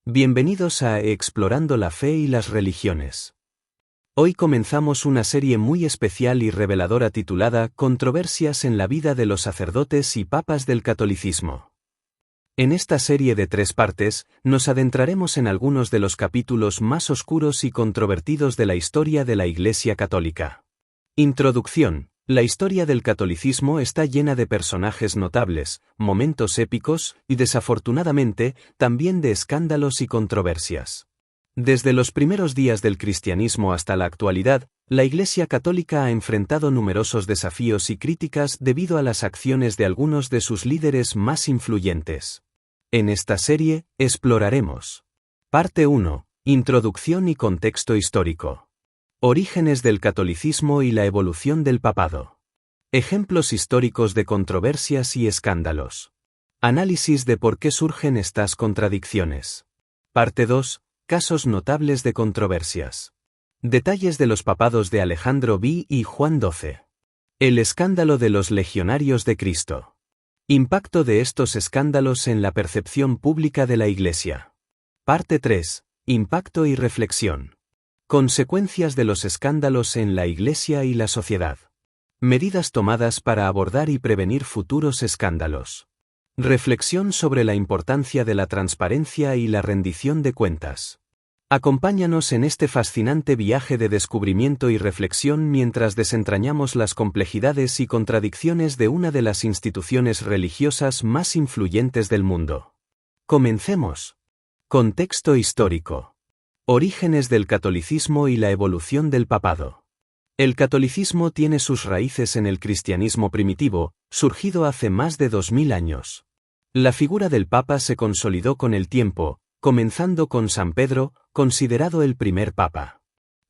Bienvenidos a Explorando la Fe y las Religiones. Hoy comenzamos una serie muy especial y reveladora titulada Controversias en la vida de los sacerdotes y papas del catolicismo. En esta serie de 3 partes, nos adentraremos en algunos de los capítulos más oscuros y controvertidos de la historia de la Iglesia Católica. Introducción. La historia del catolicismo está llena de personajes notables, momentos épicos y, desafortunadamente, también de escándalos y controversias. Desde los primeros días del cristianismo hasta la actualidad, la Iglesia Católica ha enfrentado numerosos desafíos y críticas debido a las acciones de algunos de sus líderes más influyentes. En esta serie, exploraremos. Parte 1. Introducción y contexto histórico. Orígenes del catolicismo y la evolución del papado. Ejemplos históricos de controversias y escándalos. Análisis de por qué surgen estas contradicciones. Parte 2. Casos notables de controversias. Detalles de los papados de Alejandro V y Juan XII. El escándalo de los legionarios de Cristo. Impacto de estos escándalos en la percepción pública de la Iglesia. Parte 3. Impacto y reflexión. Consecuencias de los escándalos en la Iglesia y la sociedad. Medidas tomadas para abordar y prevenir futuros escándalos. Reflexión sobre la importancia de la transparencia y la rendición de cuentas. Acompáñanos en este fascinante viaje de descubrimiento y reflexión mientras desentrañamos las complejidades y contradicciones de una de las instituciones religiosas más influyentes del mundo. Comencemos. Contexto histórico. Orígenes del catolicismo y la evolución del papado. El catolicismo tiene sus raíces en el cristianismo primitivo, surgido hace más de 2000 años. La figura del papa se consolidó con el tiempo, comenzando con San Pedro, considerado el primer papa.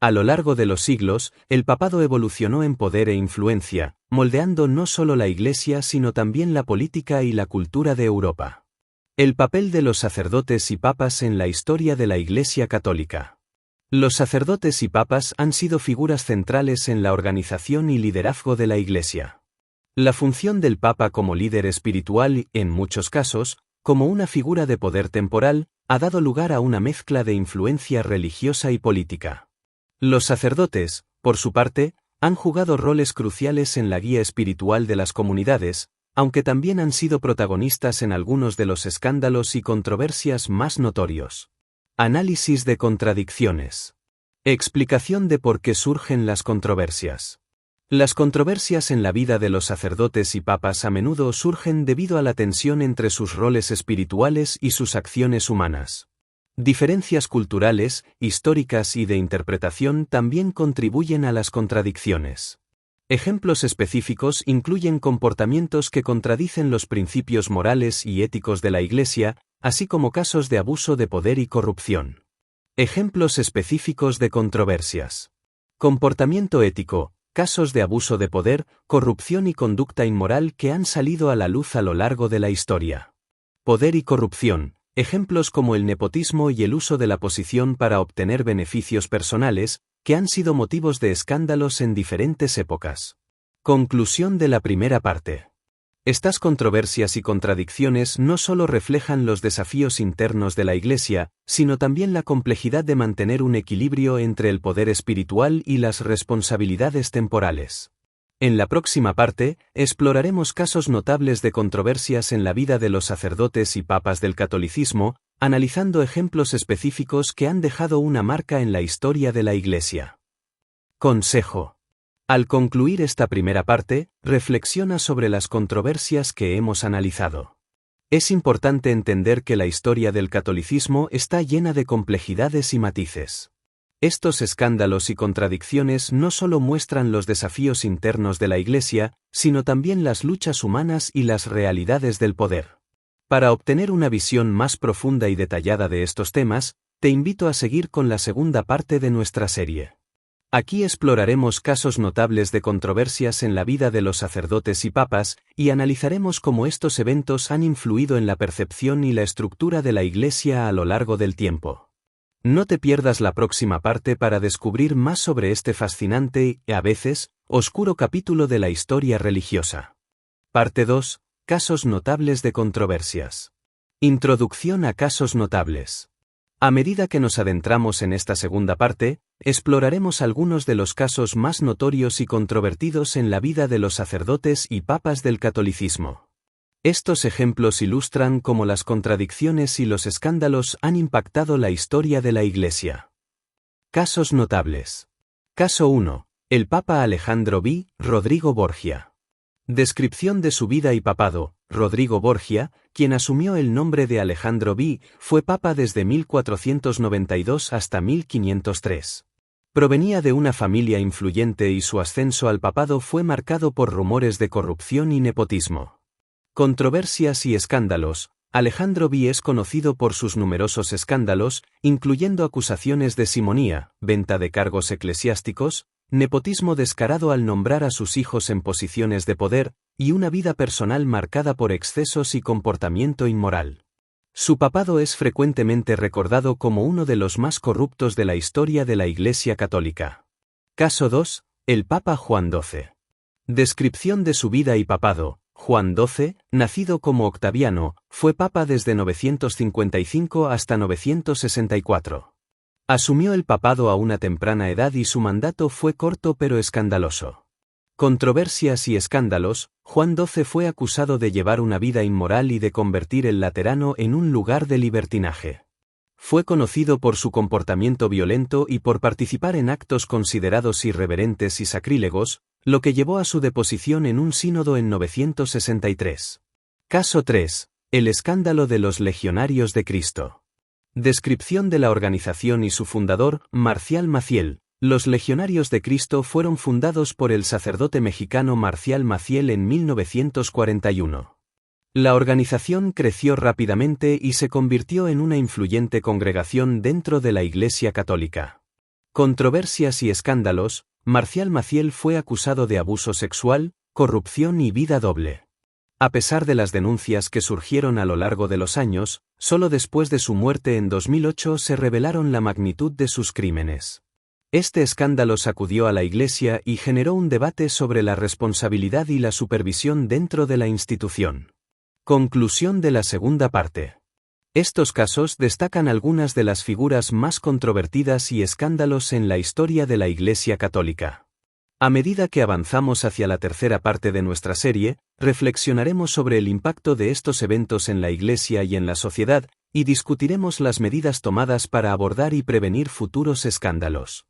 A lo largo de los siglos, el papado evolucionó en poder e influencia, moldeando no solo la Iglesia sino también la política y la cultura de Europa. El papel de los sacerdotes y papas en la historia de la Iglesia Católica. Los sacerdotes y papas han sido figuras centrales en la organización y liderazgo de la Iglesia. La función del papa como líder espiritual y, en muchos casos, como una figura de poder temporal, ha dado lugar a una mezcla de influencia religiosa y política. Los sacerdotes, por su parte, han jugado roles cruciales en la guía espiritual de las comunidades, aunque también han sido protagonistas en algunos de los escándalos y controversias más notorios. Análisis de contradicciones. Explicación de por qué surgen las controversias. Las controversias en la vida de los sacerdotes y papas a menudo surgen debido a la tensión entre sus roles espirituales y sus acciones humanas. Diferencias culturales, históricas y de interpretación también contribuyen a las contradicciones. Ejemplos específicos incluyen comportamientos que contradicen los principios morales y éticos de la Iglesia, así como casos de abuso de poder y corrupción. Ejemplos específicos de controversias. Comportamiento ético, casos de abuso de poder, corrupción y conducta inmoral que han salido a la luz a lo largo de la historia. Poder y corrupción, ejemplos como el nepotismo y el uso de la posición para obtener beneficios personales, que han sido motivos de escándalos en diferentes épocas. Conclusión de la primera parte. Estas controversias y contradicciones no solo reflejan los desafíos internos de la Iglesia, sino también la complejidad de mantener un equilibrio entre el poder espiritual y las responsabilidades temporales. En la próxima parte, exploraremos casos notables de controversias en la vida de los sacerdotes y papas del catolicismo, analizando ejemplos específicos que han dejado una marca en la historia de la Iglesia. Consejo. Al concluir esta primera parte, reflexiona sobre las controversias que hemos analizado. Es importante entender que la historia del catolicismo está llena de complejidades y matices. Estos escándalos y contradicciones no solo muestran los desafíos internos de la Iglesia, sino también las luchas humanas y las realidades del poder. Para obtener una visión más profunda y detallada de estos temas, te invito a seguir con la segunda parte de nuestra serie. Aquí exploraremos casos notables de controversias en la vida de los sacerdotes y papas, y analizaremos cómo estos eventos han influido en la percepción y la estructura de la Iglesia a lo largo del tiempo. No te pierdas la próxima parte para descubrir más sobre este fascinante y, a veces, oscuro capítulo de la historia religiosa. Parte 2. Casos notables de controversias. Introducción a casos notables. A medida que nos adentramos en esta segunda parte, exploraremos algunos de los casos más notorios y controvertidos en la vida de los sacerdotes y papas del catolicismo. Estos ejemplos ilustran cómo las contradicciones y los escándalos han impactado la historia de la Iglesia. Casos notables. Caso 1. El Papa Alejandro V. Rodrigo Borgia. Descripción de su vida y papado. Rodrigo Borgia, quien asumió el nombre de Alejandro V, fue papa desde 1492 hasta 1503. Provenía de una familia influyente y su ascenso al papado fue marcado por rumores de corrupción y nepotismo. Controversias y escándalos. Alejandro V es conocido por sus numerosos escándalos, incluyendo acusaciones de simonía, venta de cargos eclesiásticos, nepotismo descarado al nombrar a sus hijos en posiciones de poder, y una vida personal marcada por excesos y comportamiento inmoral. Su papado es frecuentemente recordado como uno de los más corruptos de la historia de la Iglesia Católica. Caso 2. El Papa Juan XII. Descripción de su vida y papado. Juan XII, nacido como Octaviano, fue papa desde 955 hasta 964. Asumió el papado a una temprana edad y su mandato fue corto pero escandaloso. Controversias y escándalos. Juan XII fue acusado de llevar una vida inmoral y de convertir el Laterano en un lugar de libertinaje. Fue conocido por su comportamiento violento y por participar en actos considerados irreverentes y sacrílegos, lo que llevó a su deposición en un sínodo en 963. Caso 3. El escándalo de los Legionarios de Cristo. Descripción de la organización y su fundador, Marcial Maciel. Los Legionarios de Cristo fueron fundados por el sacerdote mexicano Marcial Maciel en 1941. La organización creció rápidamente y se convirtió en una influyente congregación dentro de la Iglesia Católica. Controversias y escándalos. Marcial Maciel fue acusado de abuso sexual, corrupción y vida doble. A pesar de las denuncias que surgieron a lo largo de los años, solo después de su muerte en 2008 se revelaron la magnitud de sus crímenes. Este escándalo sacudió a la Iglesia y generó un debate sobre la responsabilidad y la supervisión dentro de la institución. Conclusión de la segunda parte. Estos casos destacan algunas de las figuras más controvertidas y escándalos en la historia de la Iglesia Católica. A medida que avanzamos hacia la tercera parte de nuestra serie, reflexionaremos sobre el impacto de estos eventos en la Iglesia y en la sociedad, y discutiremos las medidas tomadas para abordar y prevenir futuros escándalos.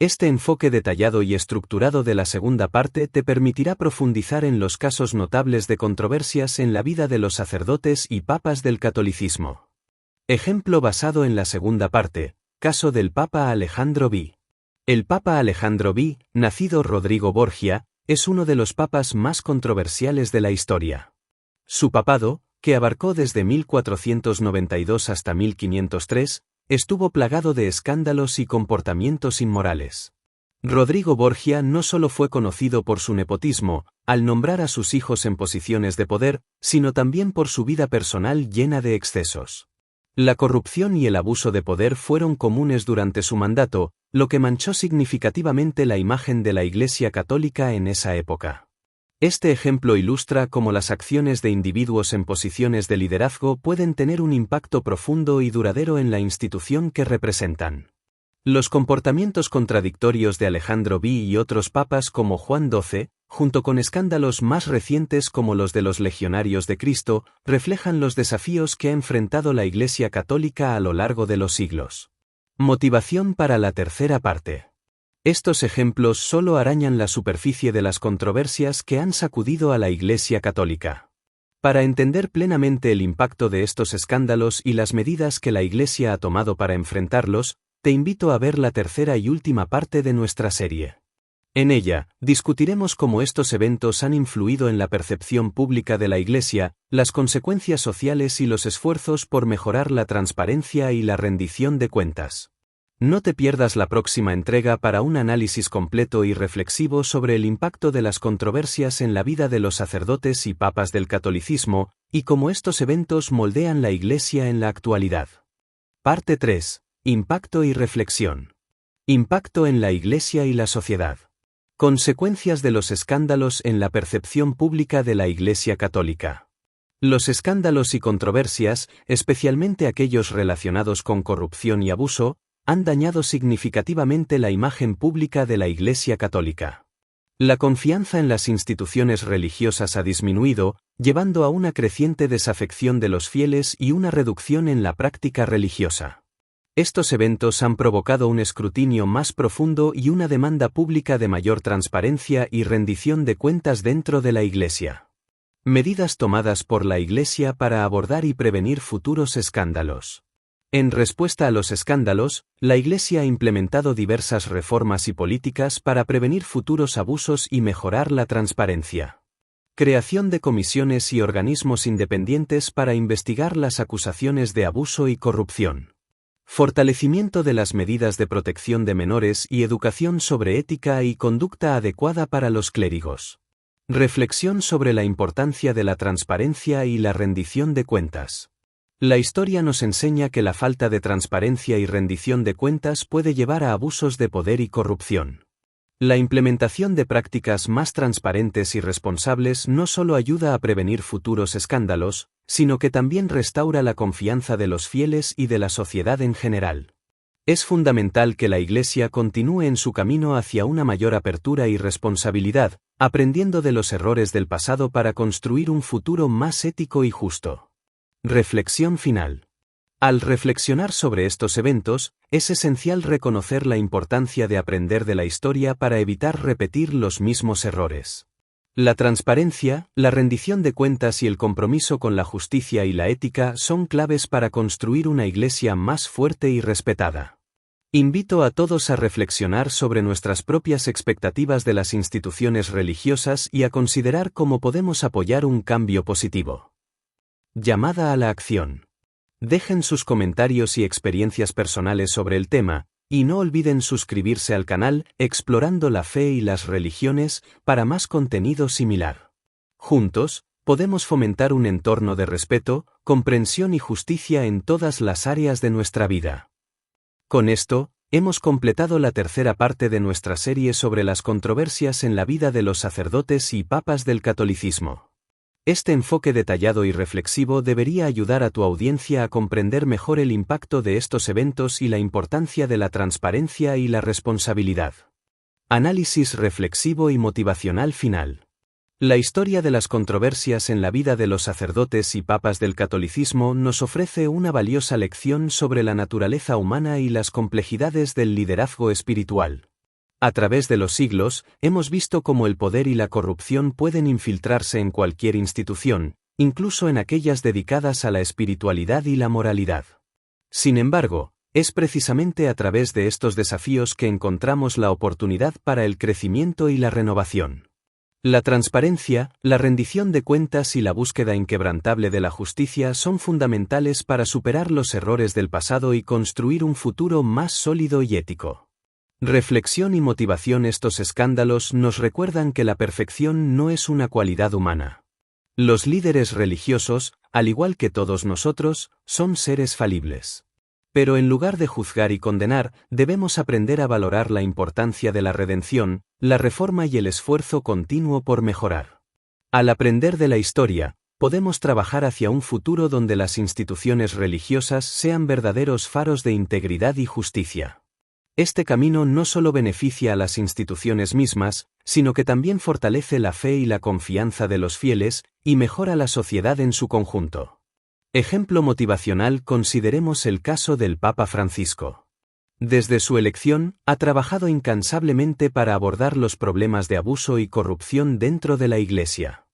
Este enfoque detallado y estructurado de la segunda parte te permitirá profundizar en los casos notables de controversias en la vida de los sacerdotes y papas del catolicismo. Ejemplo basado en la segunda parte, caso del Papa Alejandro V. El Papa Alejandro V, nacido Rodrigo Borgia, es uno de los papas más controversiales de la historia. Su papado, que abarcó desde 1492 hasta 1503, estuvo plagado de escándalos y comportamientos inmorales. Rodrigo Borgia no solo fue conocido por su nepotismo, al nombrar a sus hijos en posiciones de poder, sino también por su vida personal llena de excesos. La corrupción y el abuso de poder fueron comunes durante su mandato, lo que manchó significativamente la imagen de la Iglesia Católica en esa época. Este ejemplo ilustra cómo las acciones de individuos en posiciones de liderazgo pueden tener un impacto profundo y duradero en la institución que representan. Los comportamientos contradictorios de Alejandro V y otros papas como Juan XII, junto con escándalos más recientes como los de los Legionarios de Cristo, reflejan los desafíos que ha enfrentado la Iglesia Católica a lo largo de los siglos. Motivación para la tercera parte. Estos ejemplos solo arañan la superficie de las controversias que han sacudido a la Iglesia Católica. Para entender plenamente el impacto de estos escándalos y las medidas que la Iglesia ha tomado para enfrentarlos, te invito a ver la tercera y última parte de nuestra serie. En ella, discutiremos cómo estos eventos han influido en la percepción pública de la Iglesia, las consecuencias sociales y los esfuerzos por mejorar la transparencia y la rendición de cuentas. No te pierdas la próxima entrega para un análisis completo y reflexivo sobre el impacto de las controversias en la vida de los sacerdotes y papas del catolicismo, y cómo estos eventos moldean la Iglesia en la actualidad. Parte 3. Impacto y reflexión. Impacto en la Iglesia y la sociedad. Consecuencias de los escándalos en la percepción pública de la Iglesia Católica. Los escándalos y controversias, especialmente aquellos relacionados con corrupción y abuso, han dañado significativamente la imagen pública de la Iglesia Católica. La confianza en las instituciones religiosas ha disminuido, llevando a una creciente desafección de los fieles y una reducción en la práctica religiosa. Estos eventos han provocado un escrutinio más profundo y una demanda pública de mayor transparencia y rendición de cuentas dentro de la Iglesia. Medidas tomadas por la Iglesia para abordar y prevenir futuros escándalos. En respuesta a los escándalos, la Iglesia ha implementado diversas reformas y políticas para prevenir futuros abusos y mejorar la transparencia. Creación de comisiones y organismos independientes para investigar las acusaciones de abuso y corrupción. Fortalecimiento de las medidas de protección de menores y educación sobre ética y conducta adecuada para los clérigos. Reflexión sobre la importancia de la transparencia y la rendición de cuentas. La historia nos enseña que la falta de transparencia y rendición de cuentas puede llevar a abusos de poder y corrupción. La implementación de prácticas más transparentes y responsables no solo ayuda a prevenir futuros escándalos, sino que también restaura la confianza de los fieles y de la sociedad en general. Es fundamental que la Iglesia continúe en su camino hacia una mayor apertura y responsabilidad, aprendiendo de los errores del pasado para construir un futuro más ético y justo. Reflexión final. Al reflexionar sobre estos eventos, es esencial reconocer la importancia de aprender de la historia para evitar repetir los mismos errores. La transparencia, la rendición de cuentas y el compromiso con la justicia y la ética son claves para construir una Iglesia más fuerte y respetada. Invito a todos a reflexionar sobre nuestras propias expectativas de las instituciones religiosas y a considerar cómo podemos apoyar un cambio positivo. Llamada a la acción. Dejen sus comentarios y experiencias personales sobre el tema, y no olviden suscribirse al canal Explorando la Fe y las Religiones para más contenido similar. Juntos, podemos fomentar un entorno de respeto, comprensión y justicia en todas las áreas de nuestra vida. Con esto, hemos completado la tercera parte de nuestra serie sobre las controversias en la vida de los sacerdotes y papas del catolicismo. Este enfoque detallado y reflexivo debería ayudar a tu audiencia a comprender mejor el impacto de estos eventos y la importancia de la transparencia y la responsabilidad. Análisis reflexivo y motivacional final. La historia de las controversias en la vida de los sacerdotes y papas del catolicismo nos ofrece una valiosa lección sobre la naturaleza humana y las complejidades del liderazgo espiritual. A través de los siglos, hemos visto cómo el poder y la corrupción pueden infiltrarse en cualquier institución, incluso en aquellas dedicadas a la espiritualidad y la moralidad. Sin embargo, es precisamente a través de estos desafíos que encontramos la oportunidad para el crecimiento y la renovación. La transparencia, la rendición de cuentas y la búsqueda inquebrantable de la justicia son fundamentales para superar los errores del pasado y construir un futuro más sólido y ético. Reflexión y motivación. Estos escándalos nos recuerdan que la perfección no es una cualidad humana. Los líderes religiosos, al igual que todos nosotros, son seres falibles. Pero en lugar de juzgar y condenar, debemos aprender a valorar la importancia de la redención, la reforma y el esfuerzo continuo por mejorar. Al aprender de la historia, podemos trabajar hacia un futuro donde las instituciones religiosas sean verdaderos faros de integridad y justicia. Este camino no solo beneficia a las instituciones mismas, sino que también fortalece la fe y la confianza de los fieles, y mejora la sociedad en su conjunto. Ejemplo motivacional. Consideremos el caso del Papa Francisco. Desde su elección, ha trabajado incansablemente para abordar los problemas de abuso y corrupción dentro de la Iglesia.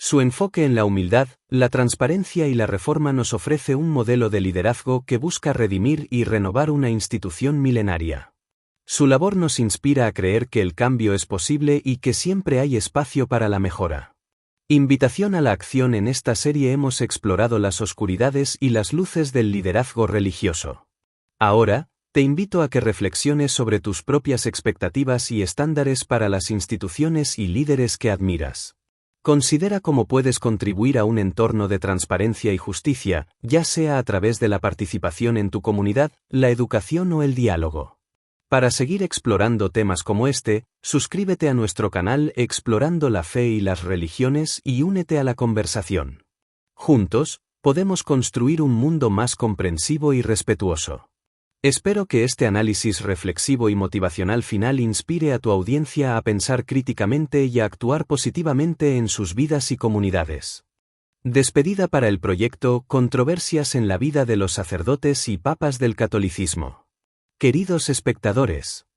Su enfoque en la humildad, la transparencia y la reforma nos ofrece un modelo de liderazgo que busca redimir y renovar una institución milenaria. Su labor nos inspira a creer que el cambio es posible y que siempre hay espacio para la mejora. Invitación a la acción. En esta serie hemos explorado las oscuridades y las luces del liderazgo religioso. Ahora, te invito a que reflexiones sobre tus propias expectativas y estándares para las instituciones y líderes que admiras. Considera cómo puedes contribuir a un entorno de transparencia y justicia, ya sea a través de la participación en tu comunidad, la educación o el diálogo. Para seguir explorando temas como este, suscríbete a nuestro canal Explorando la Fe y las Religiones y únete a la conversación. Juntos, podemos construir un mundo más comprensivo y respetuoso. Espero que este análisis reflexivo y motivacional final inspire a tu audiencia a pensar críticamente y a actuar positivamente en sus vidas y comunidades. Despedida para el proyecto Controversias en la vida de los sacerdotes y papas del catolicismo. Queridos espectadores,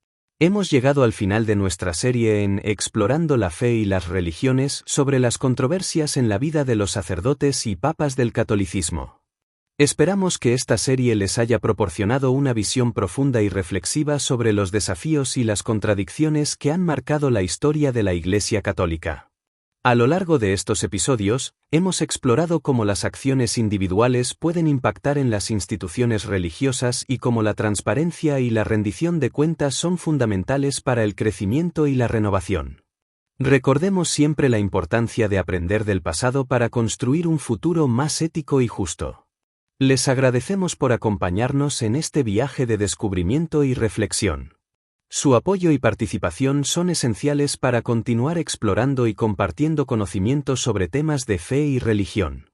hemos llegado al final de nuestra serie en Explorando la fe y las religiones sobre las controversias en la vida de los sacerdotes y papas del catolicismo. Esperamos que esta serie les haya proporcionado una visión profunda y reflexiva sobre los desafíos y las contradicciones que han marcado la historia de la Iglesia Católica. A lo largo de estos episodios, hemos explorado cómo las acciones individuales pueden impactar en las instituciones religiosas y cómo la transparencia y la rendición de cuentas son fundamentales para el crecimiento y la renovación. Recordemos siempre la importancia de aprender del pasado para construir un futuro más ético y justo. Les agradecemos por acompañarnos en este viaje de descubrimiento y reflexión. Su apoyo y participación son esenciales para continuar explorando y compartiendo conocimientos sobre temas de fe y religión.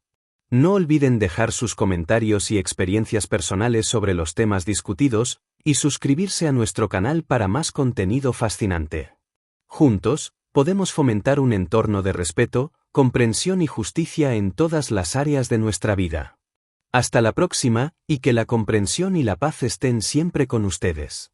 No olviden dejar sus comentarios y experiencias personales sobre los temas discutidos, y suscribirse a nuestro canal para más contenido fascinante. Juntos, podemos fomentar un entorno de respeto, comprensión y justicia en todas las áreas de nuestra vida. Hasta la próxima, y que la comprensión y la paz estén siempre con ustedes.